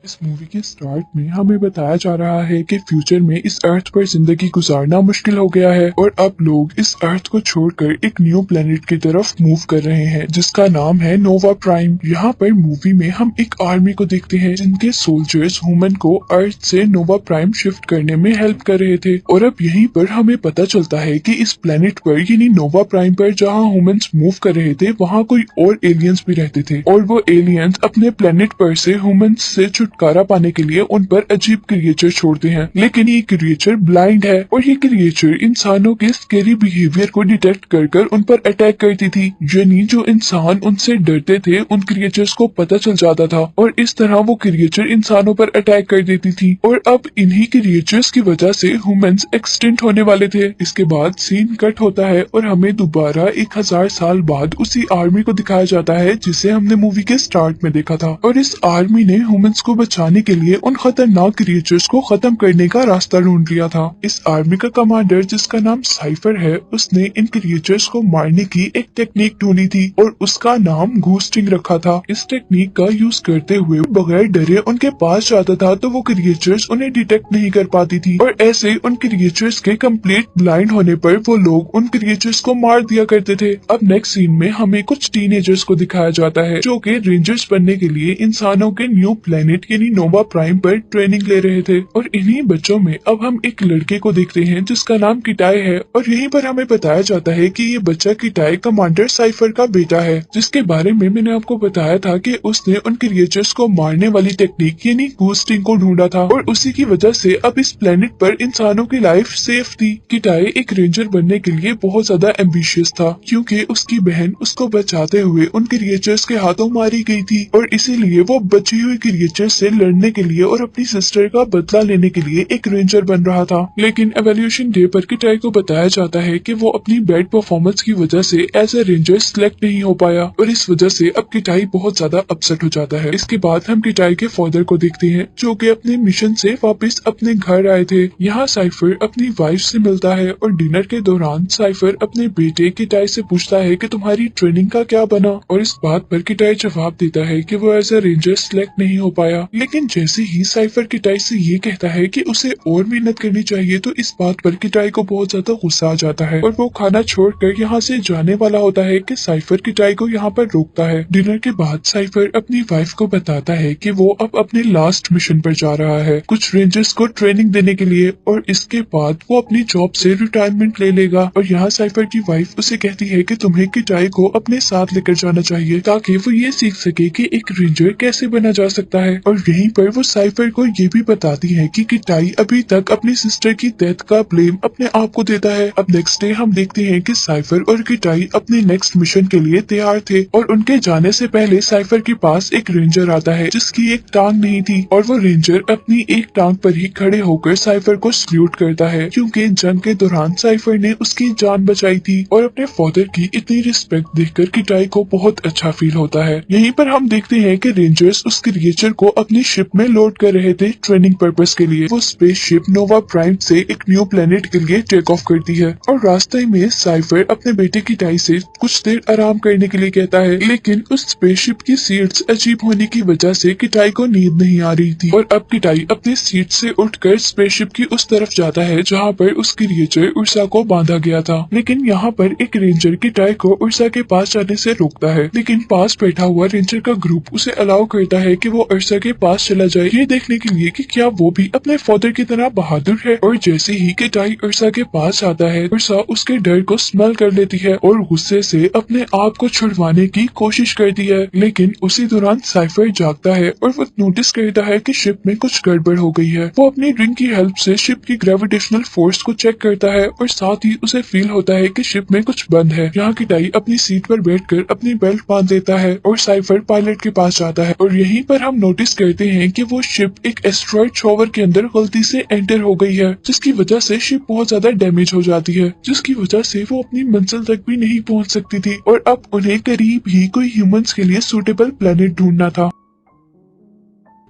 इस मूवी के स्टार्ट में हमें बताया जा रहा है कि फ्यूचर में इस अर्थ पर जिंदगी गुजारना मुश्किल हो गया है और अब लोग इस अर्थ को छोड़कर एक न्यू प्लेनेट की तरफ मूव कर रहे हैं जिसका नाम है नोवा प्राइम। यहाँ पर मूवी में हम एक आर्मी को देखते हैं जिनके सोल्जर्स ह्यूमन को अर्थ से नोवा प्राइम शिफ्ट करने में हेल्प कर रहे थे। और अब यहीं पर हमें पता चलता है कि इस प्लेनेट पर यानी नोवा प्राइम पर जहाँ ह्यूमंस मूव कर रहे थे वहाँ कोई और एलियंस भी रहते थे और वो एलियंस अपने प्लेनेट पर से ह्यूमंस से छुटकारा पाने के लिए उन पर अजीब क्रिएचर छोड़ते हैं। लेकिन ये क्रिएचर ब्लाइंड है और ये क्रिएचर इंसानों के स्केरी बिहेवियर को डिटेक्ट कर कर उन पर अटैक करती थी। यानी जो इंसान उनसे डरते थे उन क्रिएचर्स को पता चल जाता था और इस तरह वो क्रिएचर इंसानों पर अटैक कर देती थी। और अब इन्हीं क्रिएचर्स की वजह से ह्यूमंस एक्सटिंक्ट होने वाले थे। इसके बाद सीन कट होता है और हमें दोबारा 1000 साल बाद उसी आर्मी को दिखाया जाता है जिसे हमने मूवी के स्टार्ट में देखा था। और इस आर्मी ने ह्यूमंस को बचाने के लिए उन खतरनाक क्रिएचर्स को खत्म करने का रास्ता ढूंढ लिया था। इस आर्मी का कमांडर जिसका नाम साइफर है उसने इन क्रिएचर्स को मारने की एक टेक्निक ढूंढी थी और उसका नाम घोस्टिंग रखा था। इस टेक्निक का यूज करते हुए बगैर डरे उनके पास जाता था तो वो क्रिएचर्स उन्हें डिटेक्ट नहीं कर पाती थी और ऐसे उन क्रिएचर्स के कंप्लीट ब्लाइंड होने पर वो लोग उन क्रिएचर्स को मार दिया करते थे। अब नेक्स्ट सीन में हमें कुछ टीनेजर्स को दिखाया जाता है जो कि रेंजर्स बनने के लिए इंसानों के न्यू प्लेनेट यानी नोवा प्राइम पर ट्रेनिंग ले रहे थे। और इन्हीं बच्चों में अब हम एक लड़के को देखते हैं जिसका नाम किटाई है और यहीं पर हमें बताया जाता है कि ये बच्चा किटाई कमांडर साइफर का बेटा है जिसके बारे में मैंने आपको बताया था कि उसने उन क्रिएचर्स को मारने वाली टेक्निक यानी घोस्टिंग को ढूंढा था और उसी की वजह से अब इस प्लेनेट पर इंसानों की लाइफ सेफ थी। किटाई एक रेंजर बनने के लिए बहुत ज्यादा एम्बिशियस था क्योंकि उसकी बहन उसको बचाते हुए उन क्रिएचर्स के हाथों मारी गई थी और इसीलिए वो बची हुई क्रिएचर्स से लड़ने के लिए और अपनी सिस्टर का बदला लेने के लिए एक रेंजर बन रहा था। लेकिन एवोल्यूशन डे पर किटाई को बताया जाता है कि वो अपनी बैड परफॉर्मेंस की वजह से एज ए रेंजर सिलेक्ट नहीं हो पाया और इस वजह से अब किटाई बहुत ज्यादा अपसेट हो जाता है। इसके बाद हम किटाई के फादर को देखते हैं जो कि अपने मिशन से वापस अपने घर आए थे। यहाँ साइफर अपनी वाइफ से मिलता है और डिनर के दौरान साइफर अपने बेटे किटाई से पूछता है कि तुम्हारी ट्रेनिंग का क्या बना और इस बात पर किटाई जवाब देता है कि वो एज ए रेंजर सिलेक्ट नहीं हो पाया। लेकिन जैसे ही साइफर किटाई से ये कहता है कि उसे और मेहनत करनी चाहिए तो इस बात पर किटाई को बहुत ज्यादा गुस्सा आ जाता है और वो खाना छोड़कर यहाँ से जाने वाला होता है कि साइफर किटाई को यहाँ पर रोकता है। डिनर के बाद साइफर अपनी वाइफ को बताता है कि वो अब अपने लास्ट मिशन पर जा रहा है कुछ रेंजर्स को ट्रेनिंग देने के लिए और इसके बाद वो अपनी जॉब से रिटायरमेंट ले लेगा। और यहाँ साइफर की वाइफ उसे कहती है कि तुम्हें किटाई को अपने साथ लेकर जाना चाहिए ताकि वो ये सीख सके कि एक रेंजर कैसे बना जा सकता है। और यहीं पर वो साइफर को ये भी बताती है कि किटाई अभी तक अपनी सिस्टर की डेथ का ब्लेम अपने आप को देता है। अब नेक्स्ट डे हम देखते हैं कि साइफर और किटाई अपने नेक्स्ट मिशन के लिए तैयार थे और उनके जाने से पहले साइफर के पास एक रेंजर आता है जिसकी एक टांग नहीं थी और वो रेंजर अपनी एक टांग पर ही खड़े होकर साइफर को सल्यूट करता है क्योंकि जंग के दौरान साइफर ने उसकी जान बचाई थी। और अपने फादर की इतनी रिस्पेक्ट देखकर किटाई को बहुत अच्छा फील होता है। यहीं पर हम देखते हैं कि रेंजर्स उस क्रिएचर को अपनी शिप में लोड कर रहे थे ट्रेनिंग पर्पस के लिए। वो स्पेस शिप नोवा प्राइम से एक न्यू प्लेनेट के लिए टेक ऑफ करती है और रास्ते में साइफर अपने बेटे किटाई से कुछ देर आराम करने के लिए कहता है। लेकिन उस स्पेसशिप की सीट्स अजीब होने की वजह से किटाई को नींद नहीं आ रही थी और अब किटाई अपनी सीट से उठकर स्पेसशिप की उस तरफ जाता है जहाँ पर उस क्रिएचर उर्सा को बांधा गया था। लेकिन यहाँ पर एक रेंजर किटाई को उर्सा के पास जाने से रोकता है लेकिन पास बैठा हुआ रेंजर का ग्रुप उसे अलाउ करता है कि वो उर्सा के पास चला जाए ये देखने के लिए कि क्या वो भी अपने फादर की तरह बहादुर है। और जैसे ही किटाई उर्सा के पास आता है उर्सा उसके डर को स्मेल कर लेती है और गुस्से से अपने आप को छुड़वाने की कोशिश करती है। लेकिन उसी दौरान साइफर जागता है और वो नोटिस करता है कि शिप में कुछ गड़बड़ हो गई है। वो अपनी रिंग की हेल्प से शिप की ग्रेविटेशनल फोर्स को चेक करता है और साथ ही उसे फील होता है कि शिप में कुछ बंद है। यहाँ किटाई अपनी सीट पर बैठकर अपनी बेल्ट बांध लेता है और साइफर पायलट के पास जाता है और यहीं पर हम नोटिस करते हैं कि वो शिप एक एस्ट्रॉइड शॉवर के अंदर गलती से एंटर हो गई है जिसकी वजह से शिप बहुत ज्यादा डैमेज हो जाती है जिसकी वजह से वो अपनी मंजिल तक भी नहीं पहुंच सकती थी और अब उन्हें करीब ही कोई ह्यूमंस के लिए सूटेबल प्लेनेट ढूंढना था।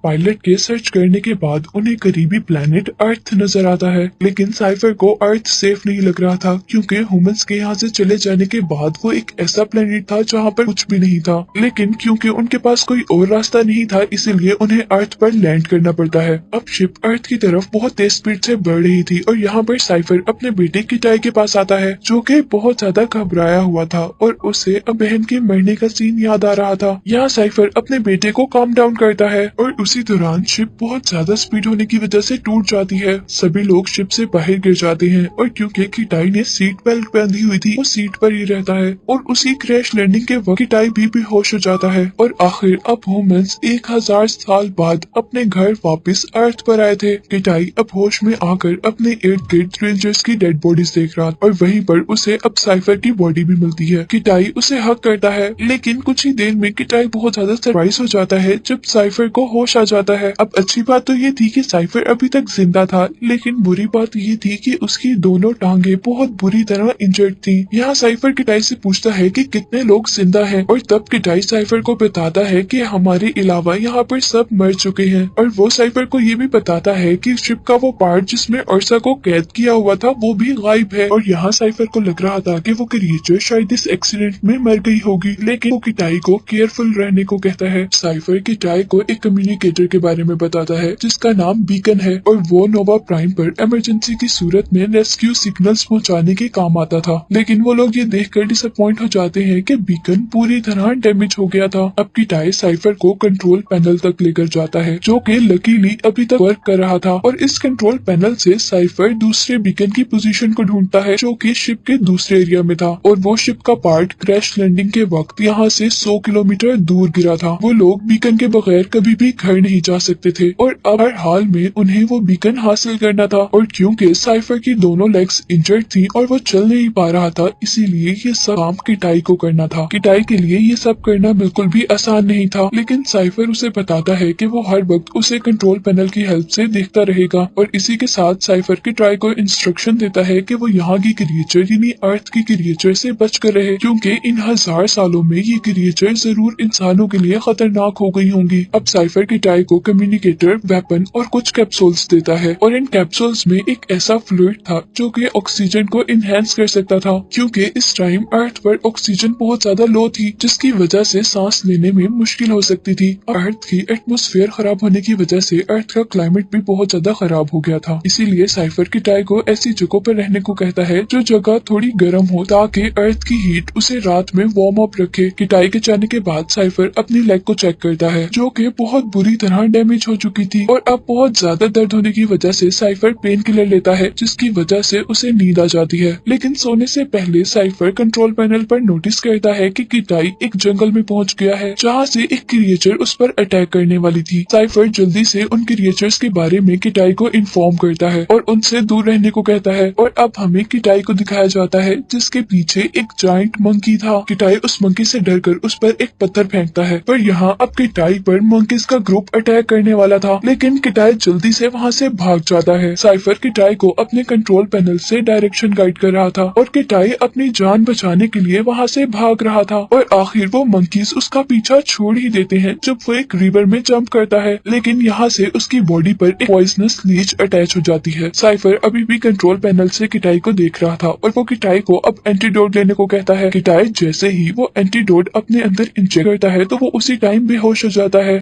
पायलट के सर्च करने के बाद उन्हें करीबी प्लेनेट अर्थ नजर आता है, लेकिन साइफर को अर्थ सेफ नहीं लग रहा था क्योंकि ह्यूमंस के यहाँ से चले जाने के बाद वो एक ऐसा प्लेनेट था जहाँ पर कुछ भी नहीं था। लेकिन क्योंकि उनके पास कोई और रास्ता नहीं था, इसीलिए उन्हें अर्थ पर लैंड करना पड़ता है। अब शिप अर्थ की तरफ बहुत तेज स्पीड से बढ़ रही थी और यहाँ पर साइफर अपने बेटे किटाई के पास आता है, जो कि बहुत ज्यादा घबराया हुआ था और उसे अब बहन के मरने का सीन याद आ रहा था। यहाँ साइफर अपने बेटे को काम डाउन करता है और उसी दौरान शिप बहुत ज्यादा स्पीड होने की वजह से टूट जाती है। सभी लोग शिप से बाहर गिर जाते हैं और क्योंकि किटाई ने सीट बेल्ट बांधी हुई थी, वो सीट पर ही रहता है और उसी क्रैश लैंडिंग के वक्त किटाई भी बेहोश हो जाता है। और आखिर अब ह्यूमंस 1000 साल बाद अपने घर वापस अर्थ पर आए थे। किटाई अब होश में आकर अपने इर्द गिर्द रेंजर्स की डेड बॉडीज देख रहा और वहीं पर उसे अब साइफर की बॉडी भी मिलती है। किटाई उसे हक करता है, लेकिन कुछ ही देर में किटाई बहुत ज्यादा सरप्राइज हो जाता है जब साइफर को होश आ जाता है। अब अच्छी बात तो ये थी कि साइफर अभी तक जिंदा था, लेकिन बुरी बात ये थी कि उसकी दोनों टांगे बहुत बुरी तरह इंजर्ड थी। यहाँ साइफर किटाई से पूछता है कि कितने लोग जिंदा हैं और तब किटाई साइफर को बताता है कि हमारे अलावा यहाँ पर सब मर चुके हैं। और वो साइफर को ये भी बताता है कि शिप का वो पार्ट जिसमें अर्सा को कैद किया हुआ था वो भी गायब है। और यहाँ साइफर को लग रहा था कि वो क्रिएचर शायद इस एक्सीडेंट में मर गई होगी, लेकिन वो किटाई को केयरफुल रहने को कहता है। साइफर किटाई को एक कम्युनिकेटर के बारे में बताता है जिसका नाम बीकन है और वो नोवा प्राइम पर इमरजेंसी की सूरत में रेस्क्यू सिग्नल्स पहुंचाने के काम आता था। लेकिन वो लोग ये देखकर डिसअपॉइंट हो जाते हैं कि बीकन पूरी तरह डैमेज हो गया था। अब किटाई साइफर को कंट्रोल पैनल तक लेकर जाता है, जो कि लकीली अभी तक वर्क कर रहा था। और इस कंट्रोल पैनल से साइफर दूसरे बीकन की पोजीशन को ढूंढता है, जो कि शिप के दूसरे एरिया में था। और वो शिप का पार्ट क्रैश लैंडिंग के वक्त यहाँ से 100 किलोमीटर दूर गिरा था। वो लोग बीकन के बगैर कभी भी घर नहीं जा सकते थे और अब हर हाल में उन्हें वो बीकन हासिल करना था। और क्योंकि साइफर की दोनों लेग्स इंजर्ड थी और वो चल नहीं पा रहा था, इसीलिए ये सब काम किटाई को करना था। किटाई के लिए ये सब करना बिल्कुल भी आसान नहीं था, लेकिन साइफर उसे बताता है कि वो हर वक्त उसे कंट्रोल पैनल की हेल्प से देखता रहेगा। और इसी के साथ साइफर किटाई को इंस्ट्रक्शन देता है कि वो यहाँ की क्रिएचर यानी अर्थ की क्रिएचर से बच कर रहे, क्योंकि इन 1000 सालों में ये क्रिएचर जरूर इंसानों के लिए खतरनाक हो गई होंगी। अब साइफर किटाई को कम्युनिकेटर, वेपन और कुछ कैप्सूल्स देता है और इन कैप्सूल्स में एक ऐसा फ्लूइड था जो कि ऑक्सीजन को इनहेंस कर सकता था, क्योंकि इस टाइम अर्थ पर ऑक्सीजन बहुत ज्यादा लो थी, जिसकी वजह से सांस लेने में मुश्किल हो सकती थी। अर्थ की एटमॉस्फेयर खराब होने की वजह से अर्थ का क्लाइमेट भी बहुत ज्यादा खराब हो गया था। इसीलिए साइफर किटाई को ऐसी जगहों पर रहने को कहता है जो जगह थोड़ी गर्म हो, ताकि अर्थ की हीट उसे रात में वार्म अप रखे। किटाई के जाने के बाद साइफर अपनी लेग को चेक करता है, जो कि बहुत बुरी तरह डैमेज हो चुकी थी और अब बहुत ज्यादा दर्द होने की वजह से साइफर पेन किलर लेता है, जिसकी वजह से उसे नींद आ जाती है। लेकिन सोने से पहले साइफर कंट्रोल पैनल पर नोटिस करता है कि किटाई एक जंगल में पहुंच गया है, जहां से एक क्रिएचर उस पर अटैक करने वाली थी। साइफर जल्दी से उन क्रिएचर्स के बारे में किटाई को इन्फॉर्म करता है और उनसे दूर रहने को कहता है। और अब हमें किटाई को दिखाया जाता है जिसके पीछे एक जायंट मंकी था। किटाई उस मंकी से डरकर उस पर एक पत्थर फेंकता है, पर यहाँ अब किटाई पर मंकीज का ग्रुप अटैक करने वाला था, लेकिन किटाई जल्दी से वहाँ से भाग जाता है। साइफर किटाई को अपने कंट्रोल पैनल से डायरेक्शन गाइड कर रहा था और किटाई अपनी जान बचाने के लिए वहाँ से भाग रहा था। और आखिर वो मंकीज उसका पीछा छोड़ ही देते हैं जब वो एक रिवर में जंप करता है, लेकिन यहाँ से उसकी बॉडी पर एक पॉइजनस लीच अटैच हो जाती है। साइफर अभी भी कंट्रोल पैनल से किटाई को देख रहा था और वो किटाई को अब एंटीडोट लेने को कहता है। किटाई जैसे ही वो एंटीडोट अपने अंदर इंजेक्ट करता है तो वो उसी टाइम बेहोश हो जाता है।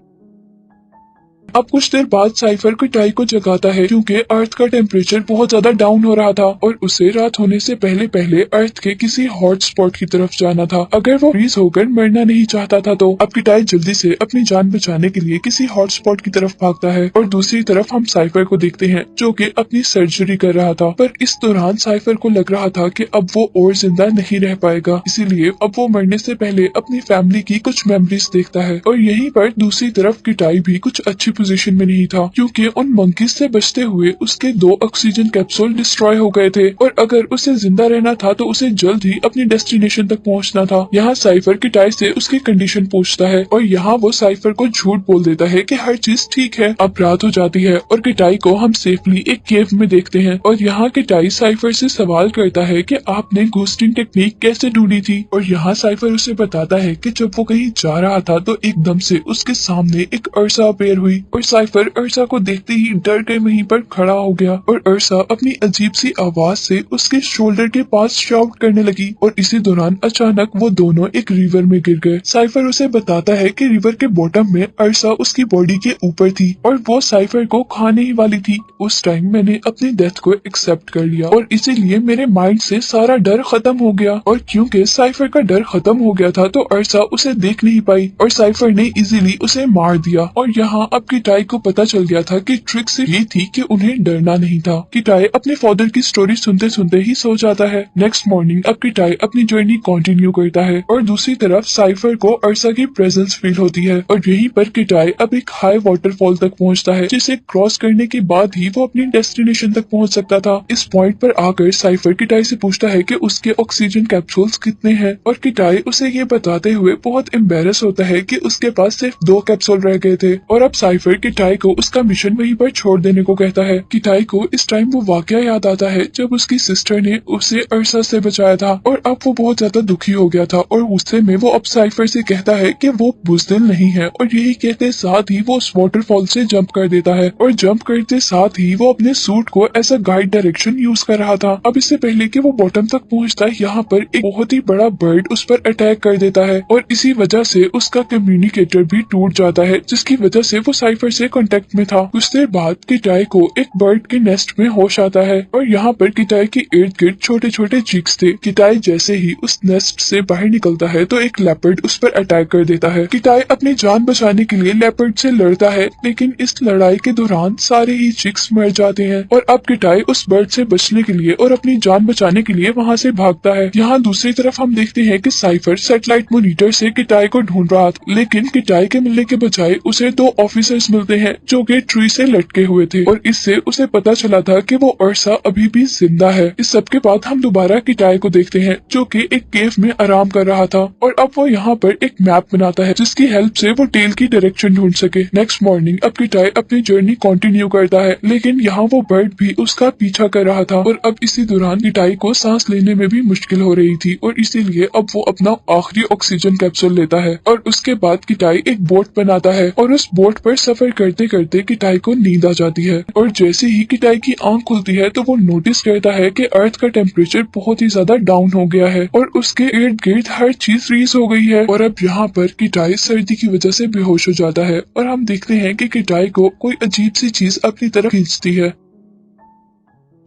अब कुछ देर बाद साइफर किटाई को जगाता है, क्योंकि अर्थ का टेम्परेचर बहुत ज्यादा डाउन हो रहा था और उसे रात होने से पहले पहले अर्थ के किसी हॉट स्पॉट की तरफ जाना था, अगर वो फ्रीज होकर मरना नहीं चाहता था। तो अब किटाई जल्दी से अपनी जान बचाने के लिए किसी हॉट स्पॉट की तरफ भागता है और दूसरी तरफ हम साइफर को देखते हैं जो कि अपनी सर्जरी कर रहा था। पर इस दौरान साइफर को लग रहा था कि अब वो और जिंदा नहीं रह पाएगा, इसीलिए अब वो मरने से पहले अपनी फैमिली की कुछ मेमोरीज देखता है। और यहीं पर दूसरी तरफ किटाई भी कुछ अच्छी पोजीशन में नहीं था, क्योंकि उन मंकीज से बचते हुए उसके 2 ऑक्सीजन कैप्सूल डिस्ट्रॉय हो गए थे और अगर उसे जिंदा रहना था तो उसे जल्द ही अपनी डेस्टिनेशन तक पहुंचना था। यहाँ साइफर किटाई से उसकी कंडीशन पूछता है और यहाँ वो साइफर को झूठ बोल देता है कि हर चीज ठीक है। अब रात हो जाती है और किटाई को हम सेफली एक केव में देखते हैं और यहाँ किटाई साइफर से सवाल करता है कि आपने घोस्टिंग टेक्निक कैसे ढूंढी थी। और यहाँ साइफर उसे बताता है कि जब वो कहीं जा रहा था तो एकदम से उसके सामने एक अर्सा अपेयर हुई और साइफर अर्सा को देखते ही डर के वहीं पर खड़ा हो गया और अर्सा अपनी अजीब सी आवाज से उसके शोल्डर के पास शाउट करने लगी और इसी दौरान अचानक वो दोनों एक रिवर में गिर गए। साइफर उसे बताता है कि रिवर के बॉटम में अर्सा उसकी बॉडी के ऊपर थी और वो साइफर को खाने ही वाली थी। उस टाइम मैंने अपनी डेथ को एक्सेप्ट कर लिया और इसीलिए मेरे माइंड से सारा डर खत्म हो गया। और क्योंकि साइफर का डर खत्म हो गया था तो अर्सा उसे देख नहीं पाई और साइफर ने इजीली उसे मार दिया। और यहाँ अब किटाई को पता चल गया था कि ट्रिक सिर्फ ये थी कि उन्हें डरना नहीं था। किटाई अपने फादर की स्टोरी सुनते सुनते ही सो जाता है। नेक्स्ट मॉर्निंग अब किटाई अपनी जर्नी कंटिन्यू करता है और दूसरी तरफ साइफर को अर्सा की प्रेजेंस फील होती है और यहीं पर किटाई अब एक हाई वाटरफॉल तक पहुंचता है जिसे क्रॉस करने के बाद ही वो अपनी डेस्टिनेशन तक पहुंच सकता था। इस पॉइंट पर आकर साइफर किटाई से पूछता है कि उसके ऑक्सीजन कैप्सूल्स कितने हैं और किटाई उसे ये बताते हुए बहुत एम्बेरस होता है कि उसके पास सिर्फ 2 कैप्सूल रह गए थे। और अब साइफर किटाई को उसका मिशन वहीं पर छोड़ देने को कहता है। किटाई को इस टाइम वो वाकया याद आता है जब उसकी सिस्टर ने उसे अर्सा से बचाया था और अब वो बहुत ज्यादा दुखी हो गया था और गुस्से में वो अब साइफर से कहता है कि वो बुज़दिल नहीं है और यही कहते साथ ही वो उस वाटरफॉल से जंप कर देता है और जंप करते साथ ही वो अपने सूट को as a guide direction use कर रहा था। अब इससे पहले कि वो बॉटम तक पहुंचता है यहाँ पर एक बहुत ही बड़ा बर्ड उस पर अटैक कर देता है और इसी वजह से उसका कम्युनिकेटर भी टूट जाता है जिसकी वजह से वो साइफर से कांटेक्ट में था। कुछ देर बाद किटाई को एक बर्ड के नेस्ट में होश आता है और यहाँ पर किटाई के इर्द गिर्द छोटे छोटे चिक्स थे। किटाई जैसे ही उस नेस्ट से बाहर निकलता है तो एक लेपर्ड उस पर अटैक कर देता है। किटाई अपनी जान बचाने के लिए लेपर्ड से लड़ता है लेकिन इस लड़ाई के दौरान सारे ही चिक्स मर जाते हैं और अब किटाई उस बर्ड से बचने के लिए और अपनी जान बचाने के लिए वहाँ से भागता है। यहाँ दूसरी तरफ हम देखते हैं कि साइफर सैटेलाइट मॉनिटर से किटाई को ढूंढ रहा था लेकिन किटाई के मिलने के बजाय उसे 2 ऑफिसर्स मिलते हैं जो कि ट्री से लटके हुए थे और इससे उसे पता चला था कि वो अर्सा अभी भी जिंदा है। इस सब के बाद हम दोबारा किटाई को देखते हैं जो कि एक केव में आराम कर रहा था और अब वो यहाँ पर एक मैप बनाता है जिसकी हेल्प से वो टेल की डायरेक्शन ढूंढ सके। नेक्स्ट मॉर्निंग अब किटाई अपनी जर्नी कंटिन्यू करता है लेकिन यहाँ वो बर्ड भी उसका पीछा कर रहा था और अब इसी दौरान किटाई को सांस लेने में भी मुश्किल हो रही थी और इसीलिए अब वो अपना आखिरी ऑक्सीजन कैप्सूल लेता है और उसके बाद किटाई एक बोट बनाता है और उस बोट पर सफर करते करते किटाई को नींद आ जाती है और जैसे ही किटाई की आंख खुलती है तो वो नोटिस करता है कि अर्थ का टेम्परेचर बहुत ही ज्यादा डाउन हो गया है और उसके इर्द गिर्द हर चीज फ्रीज हो गई है और अब यहाँ पर किटाई सर्दी की वजह से बेहोश हो जाता है और हम देखते हैं कि किटाई को कोई अजीब सी चीज अपनी तरफ खींचती है।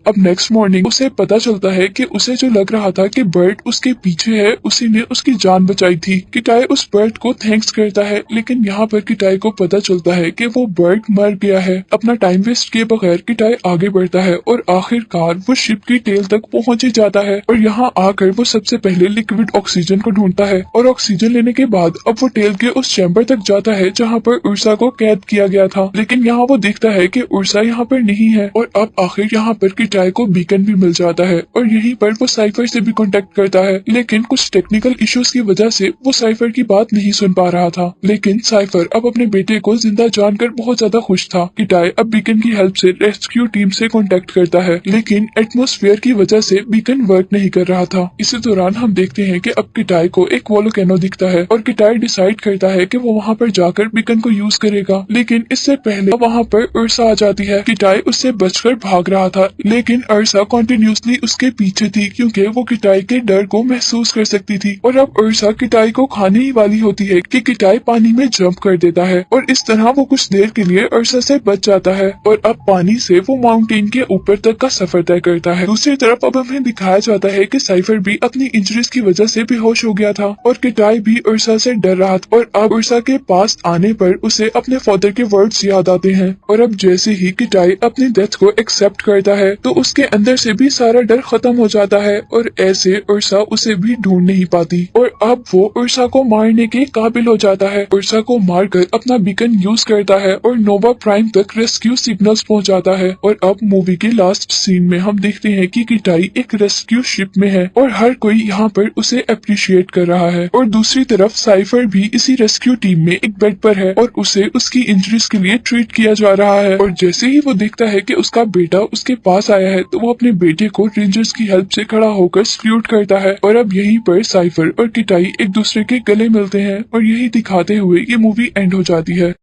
अब नेक्स्ट मॉर्निंग उसे पता चलता है कि उसे जो लग रहा था कि बर्ड उसके पीछे है उसी ने उसकी जान बचाई थी। किटाई उस बर्ड को थैंक्स करता है लेकिन यहाँ पर किटाई को पता चलता है कि वो बर्ड मर गया है। अपना टाइम वेस्ट किए बगैर किटाई आगे बढ़ता है और आखिरकार वो शिप की टेल तक पहुंच ही जाता है और यहाँ आकर वो सबसे पहले लिक्विड ऑक्सीजन को ढूंढता है और ऑक्सीजन लेने के बाद अब वो टेल के उस चैम्बर तक जाता है जहाँ पर उर्सा को कैद किया गया था लेकिन यहाँ वो देखता है कि उर्सा यहाँ पर नहीं है और अब आखिर यहाँ पर किटाई को बीकन भी मिल जाता है और यहीं पर वो साइफर से भी कांटेक्ट करता है लेकिन कुछ टेक्निकल इश्यूज की वजह से वो साइफर की बात नहीं सुन पा रहा था। लेकिन साइफर अब अपने बेटे को जिंदा जानकर बहुत ज्यादा खुश था। किटाई अब बीकन की हेल्प से रेस्क्यू टीम से कांटेक्ट करता है लेकिन एटमॉस्फेयर की वजह से बीकन वर्क नहीं कर रहा था। इसी दौरान हम देखते हैं कि अब किटाई को एक वोल्केनो दिखता है और किटाई डिसाइड करता है कि वो वहाँ पर जाकर बीकन को यूज करेगा लेकिन इससे पहले वहाँ पर उर्सा आ जाती है। किटाई उससे बचकर भाग रहा था लेकिन अर्सा कंटिन्यूसली उसके पीछे थी क्योंकि वो किटाई के डर को महसूस कर सकती थी और अब अर्सा किटाई को खाने ही वाली होती है कि किटाई पानी में जंप कर देता है और इस तरह वो कुछ देर के लिए अर्सा से बच जाता है और अब पानी से वो माउंटेन के ऊपर तक का सफर तय करता है। दूसरी तरफ अब हमें दिखाया जाता है कि साइफर भी अपनी इंजरीज की वजह से बेहोश हो गया था और किटाई भी अर्सा से डर रहा था और अब अर्सा के पास आने पर उसे अपने फादर के वर्ड्स याद आते हैं और अब जैसे ही किटाई अपनी डेथ को एक्सेप्ट करता है तो उसके अंदर से भी सारा डर खत्म हो जाता है और ऐसे उर्सा उसे भी ढूंढ नहीं पाती और अब वो उर्सा को मारने के काबिल हो जाता है। उर्सा को मारकर अपना बीकन यूज करता है और नोवा प्राइम तक रेस्क्यू सिग्नल्स पहुंचाता है और अब मूवी के लास्ट सीन में हम देखते हैं कि किटाई एक रेस्क्यू शिप में है और हर कोई यहाँ पर उसे अप्रिशिएट कर रहा है और दूसरी तरफ साइफर भी इसी रेस्क्यू टीम में एक बेड पर है और उसे उसकी इंजरीज के लिए ट्रीट किया जा रहा है और जैसे ही वो देखता है कि उसका बेटा उसके पास आया है तो वो अपने बेटे को रेंजर्स की हेल्प से खड़ा होकर सल्यूट करता है और अब यहीं पर साइफर और किटाई एक दूसरे के गले मिलते हैं और यही दिखाते हुए ये मूवी एंड हो जाती है।